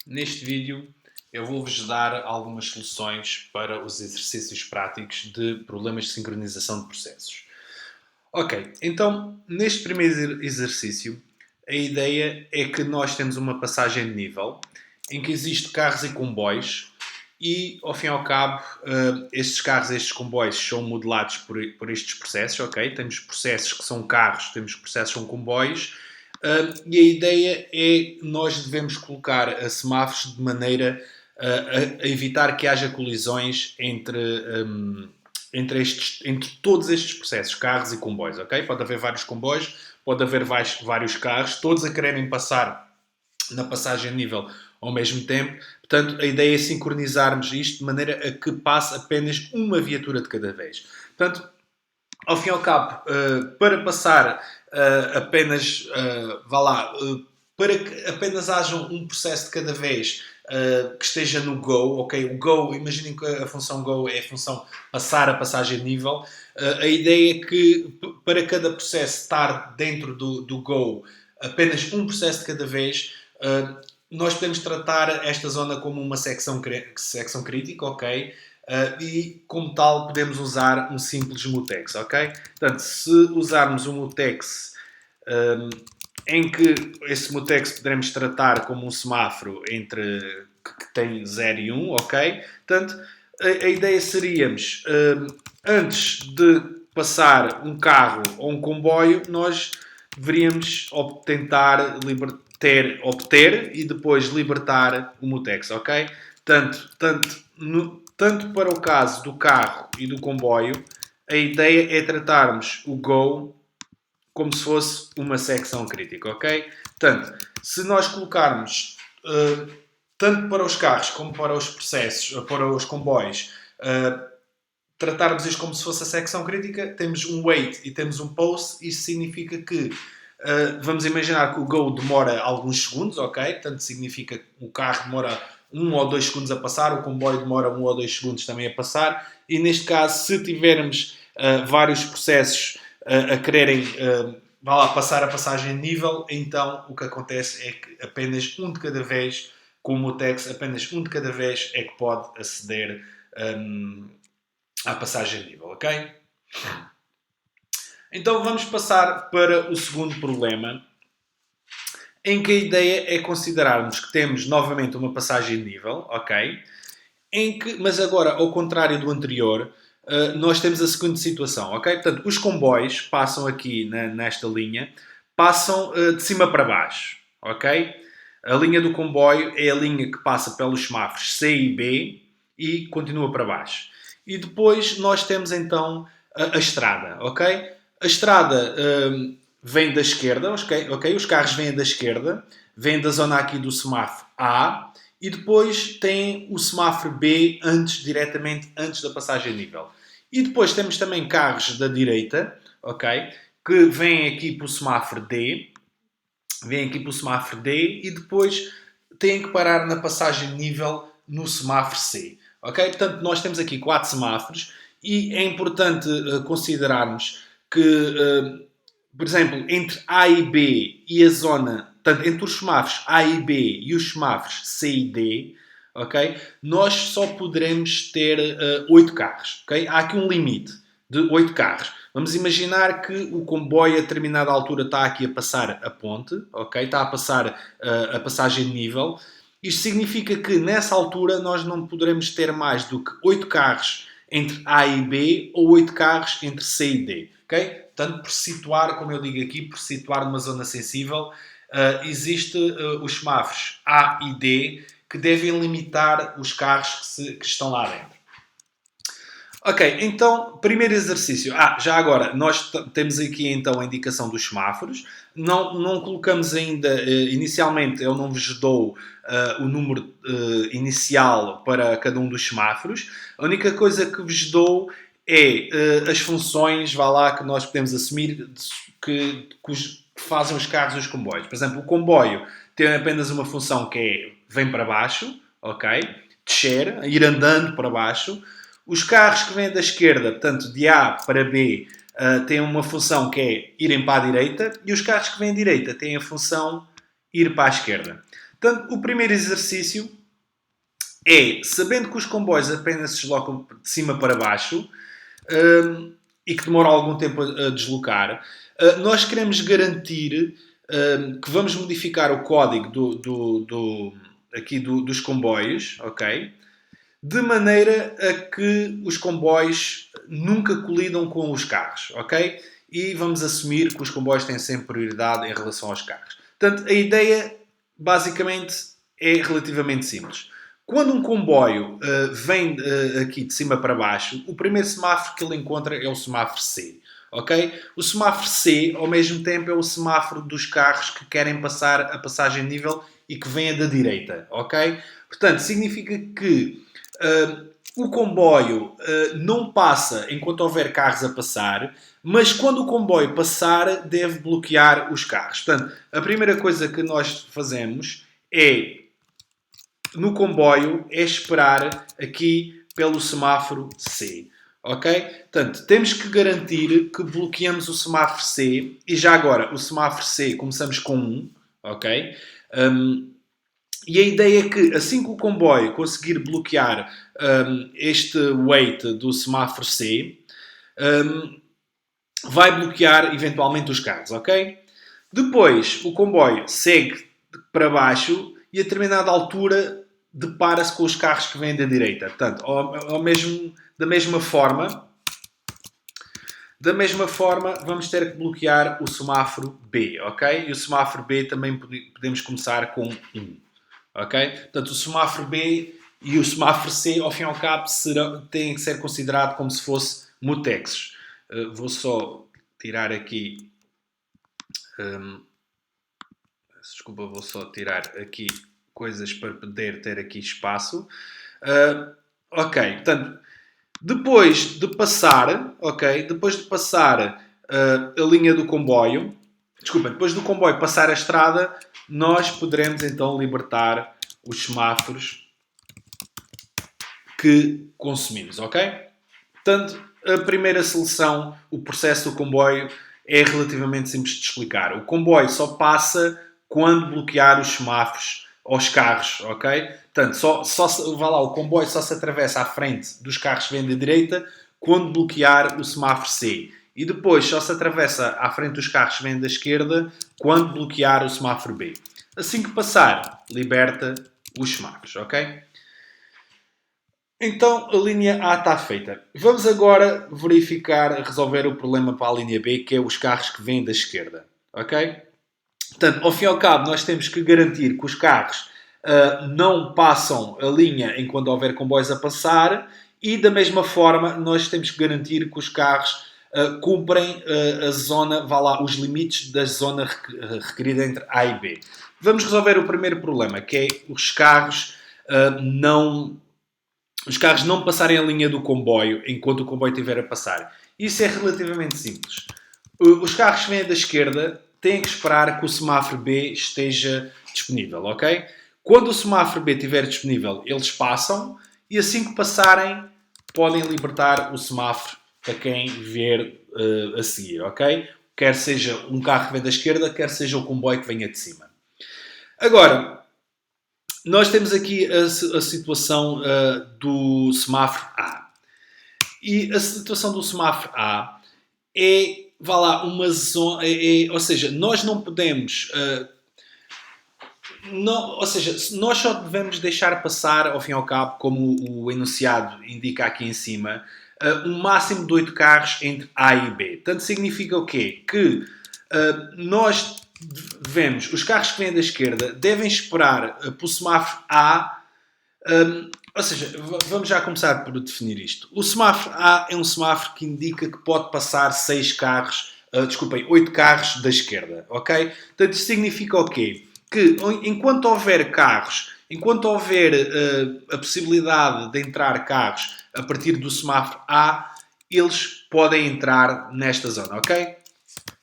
Neste vídeo eu vou-vos dar algumas soluções para os exercícios práticos de problemas de sincronização de processos. Ok, então neste primeiro exercício a ideia é que nós temos uma passagem de nível em que existem carros e comboios e, ao fim e ao cabo, estes carros e estes comboios são modelados por estes processos, ok? Temos processos que são carros, temos processos que são comboios. E a ideia é que nós devemos colocar semáforos de maneira a evitar que haja colisões entre todos estes processos, carros e comboios, ok? Pode haver vários comboios, pode haver vários carros, todos a quererem passar na passagem a nível ao mesmo tempo. Portanto, a ideia é sincronizarmos isto de maneira a que passe apenas uma viatura de cada vez. Portanto, ao fim e ao cabo, para passar apenas, para que apenas haja um processo de cada vez que esteja no Go, ok? O Go, imaginem que a função Go é a função passar a passagem de nível. A ideia é que para cada processo estar dentro do Go, apenas um processo de cada vez, nós podemos tratar esta zona como uma secção crítica, ok? E, como tal, podemos usar um simples mutex, ok? Portanto, se usarmos um mutex em que esse mutex poderemos tratar como um semáforo que tem 0 e 1, ok? Portanto, a ideia seríamos, antes de passar um carro ou um comboio, nós deveríamos tentar obter e depois libertar o mutex, ok? Tanto para o caso do carro e do comboio, a ideia é tratarmos o Go como se fosse uma secção crítica, ok? Portanto, se nós colocarmos tanto para os carros como para os processos, para os comboios, tratarmos isto como se fosse a secção crítica, temos um wait e temos um post. Isso significa que vamos imaginar que o Go demora alguns segundos, ok? Portanto, significa que o carro demora 1 ou 2 segundos a passar, o comboio demora 1 ou 2 segundos também a passar, e neste caso, se tivermos vários processos a quererem passar a passagem de nível, então o que acontece é que apenas um de cada vez, com o mutex, apenas um de cada vez é que pode aceder à passagem de nível, ok? Então vamos passar para o segundo problema, em que a ideia é considerarmos que temos novamente uma passagem de nível, ok? Mas agora, ao contrário do anterior, nós temos a seguinte situação, ok? Portanto, os comboios passam aqui nesta linha, passam de cima para baixo, ok? A linha do comboio é a linha que passa pelos semáforos C e B e continua para baixo. E depois nós temos então a estrada, ok? A estrada vem da esquerda, ok? Os carros vêm da esquerda, vêm da zona aqui do semáforo A, e depois tem o semáforo B diretamente antes da passagem de nível. E depois temos também carros da direita, ok? Que vêm aqui para o semáforo D, e depois têm que parar na passagem de nível no semáforo C, ok? Portanto, nós temos aqui 4 semáforos e é importante considerarmos que, por exemplo, entre A e B e a zona, portanto, entre os semáforos A e B e os semáforos C e D, ok? Nós só poderemos ter 8 carros, ok? Há aqui um limite de 8 carros. Vamos imaginar que o comboio a determinada altura está aqui a passar a ponte, ok? Está a passar a passagem de nível. Isto significa que nessa altura nós não poderemos ter mais do que 8 carros entre A e B ou 8 carros entre C e D, ok? Portanto, por situar, como eu digo aqui, por situar numa zona sensível, existem os semáforos A e D que devem limitar os carros que estão lá dentro. Ok, então, primeiro exercício. Já agora, nós temos aqui então a indicação dos semáforos. Não colocamos ainda, inicialmente eu não vos dou o número inicial para cada um dos semáforos. A única coisa que vos dou é as funções, que nós podemos assumir que fazem os carros e os comboios. Por exemplo, o comboio tem apenas uma função que é vem para baixo, ok? Descer, ir andando para baixo. Os carros que vêm da esquerda, portanto, de A para B, têm uma função que é irem para a direita, e os carros que vêm à direita têm a função ir para a esquerda. Portanto, o primeiro exercício é, sabendo que os comboios apenas se deslocam de cima para baixo e que demoram algum tempo a deslocar, nós queremos garantir que vamos modificar o código dos comboios, ok? De maneira a que os comboios nunca colidam com os carros, ok? E vamos assumir que os comboios têm sempre prioridade em relação aos carros. Portanto, a ideia, basicamente, é relativamente simples. Quando um comboio vem aqui de cima para baixo, o primeiro semáforo que ele encontra é o semáforo C, ok? O semáforo C, ao mesmo tempo, é o semáforo dos carros que querem passar a passagem nível e que vêm da direita, ok? Portanto, significa que o comboio não passa enquanto houver carros a passar, mas quando o comboio passar, deve bloquear os carros. Portanto, a primeira coisa que nós fazemos é, no comboio, é esperar aqui pelo semáforo C. Ok? Portanto, temos que garantir que bloqueamos o semáforo C. E já agora, o semáforo C começamos com 1. Ok? E a ideia é que, assim que o comboio conseguir bloquear este wait do semáforo C, vai bloquear eventualmente os carros, ok? Depois, o comboio segue para baixo e a determinada altura depara-se com os carros que vêm da direita. Portanto, da mesma forma, vamos ter que bloquear o semáforo B, ok? E o semáforo B também podemos começar com 1. Ok? Portanto, o semáforo B e o semáforo C, ao fim e ao cabo, têm que ser considerados como se fossem mutexos. Vou só tirar aqui... desculpa, vou só tirar aqui coisas para poder ter aqui espaço. Ok, portanto, depois de passar a linha do comboio, depois do comboio passar a estrada, nós poderemos então libertar os semáforos que consumimos, ok? Portanto, a primeira seleção, o processo do comboio, é relativamente simples de explicar. O comboio só passa quando bloquear os semáforos aos carros, ok? Portanto, o comboio só se atravessa à frente dos carros que vêm da direita quando bloquear o semáforo C. E depois só se atravessa à frente dos carros que vêm da esquerda quando bloquear o semáforo B. Assim que passar, liberta os semáforos, ok? Então a linha A está feita. Vamos agora resolver o problema para a linha B, que é os carros que vêm da esquerda, ok? Portanto, ao fim e ao cabo, nós temos que garantir que os carros não passam a linha enquanto houver comboios a passar e, da mesma forma, nós temos que garantir que os carros cumprem a zona, os limites da zona requerida entre A e B. Vamos resolver o primeiro problema, que é os carros não passarem a linha do comboio enquanto o comboio estiver a passar. Isso é relativamente simples. Os carros que vêm da esquerda têm que esperar que o semáforo B esteja disponível, ok? Quando o semáforo B estiver disponível, eles passam e assim que passarem, podem libertar o semáforo para quem vier a seguir, ok? Quer seja um carro que vem da esquerda, quer seja o comboio que venha de cima. Agora, nós temos aqui a situação do semáforo A. E a situação do semáforo A é, uma zona... ou seja, nós não podemos... nós só devemos deixar passar, ao fim e ao cabo, como o enunciado indica aqui em cima, um máximo de 8 carros entre A e B. Portanto, significa o quê? Que os carros que vêm da esquerda devem esperar pelo semáforo A. Ou seja, vamos já começar por definir isto. O semáforo A é um semáforo que indica que pode passar 8 carros da esquerda, ok? Portanto, isso significa o quê? Que enquanto houver carros, enquanto houver a possibilidade de entrar carros a partir do semáforo A, eles podem entrar nesta zona, ok?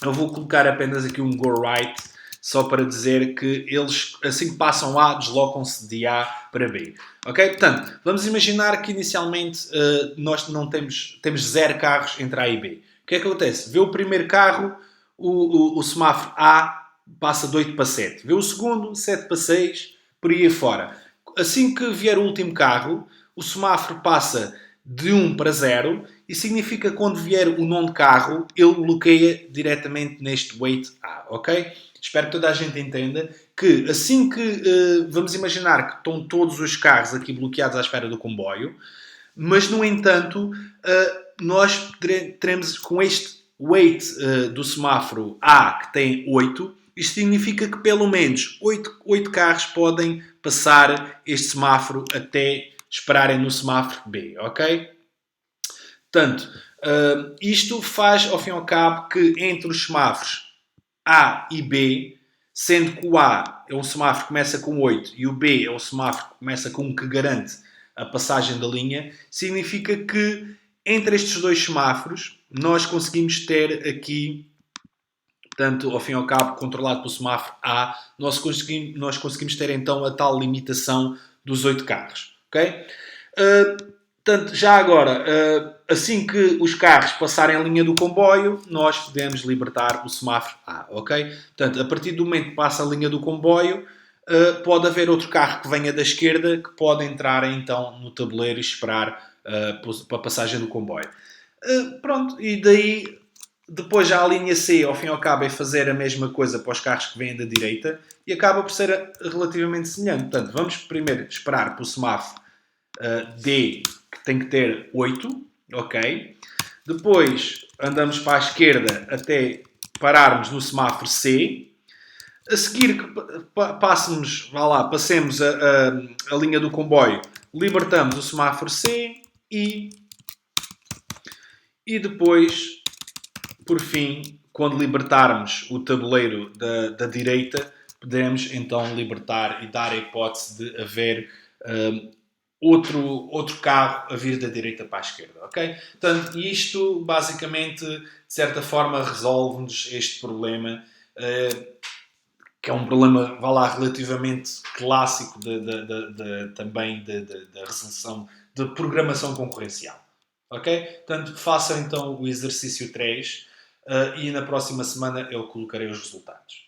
Eu vou colocar apenas aqui um go right, só para dizer que eles, assim que passam A, deslocam-se de A para B. Ok? Portanto, vamos imaginar que inicialmente nós não temos 0 carros entre A e B. O que é que acontece? Vê o primeiro carro, o semáforo A passa de 8 para 7. Vê o segundo, 7 para 6. por aí afora. Assim que vier o último carro, o semáforo passa de 1 para 0 e significa que quando vier o nono carro, ele bloqueia diretamente neste wait A, ok? Espero que toda a gente entenda que assim que vamos imaginar que estão todos os carros aqui bloqueados à espera do comboio, mas no entanto nós teremos com este wait do semáforo A que tem 8, isto significa que pelo menos 8 carros podem passar este semáforo até esperarem no semáforo B, ok? Portanto, isto faz, ao fim e ao cabo, que entre os semáforos A e B, sendo que o A é um semáforo que começa com 8 e o B é um semáforo que começa com 1 que garante a passagem da linha, significa que entre estes dois semáforos nós conseguimos ter aqui, portanto, ao fim e ao cabo, controlado pelo semáforo A, nós conseguimos ter então a tal limitação dos 8 carros. Ok? Portanto, já agora, assim que os carros passarem a linha do comboio, nós podemos libertar o semáforo A, ok? Portanto, a partir do momento que passa a linha do comboio, pode haver outro carro que venha da esquerda que pode entrar então no tabuleiro e esperar para a passagem do comboio. Pronto, e daí, depois já a linha C, ao fim e ao cabo, é fazer a mesma coisa para os carros que vêm da direita e acaba por ser relativamente semelhante. Portanto, vamos primeiro esperar para o semáforo D, que tem que ter 8, ok? Depois andamos para a esquerda até pararmos no semáforo C. A seguir que passemos a linha do comboio, libertamos o semáforo C e depois, por fim, quando libertarmos o tabuleiro da direita, podemos então libertar e dar a hipótese de haver outro carro a vir da direita para a esquerda, ok? Portanto, isto basicamente, de certa forma, resolve-nos este problema, que é um problema, vá lá, relativamente clássico também da resolução de programação concorrencial, ok? Portanto, façam então o exercício 3 e na próxima semana eu colocarei os resultados.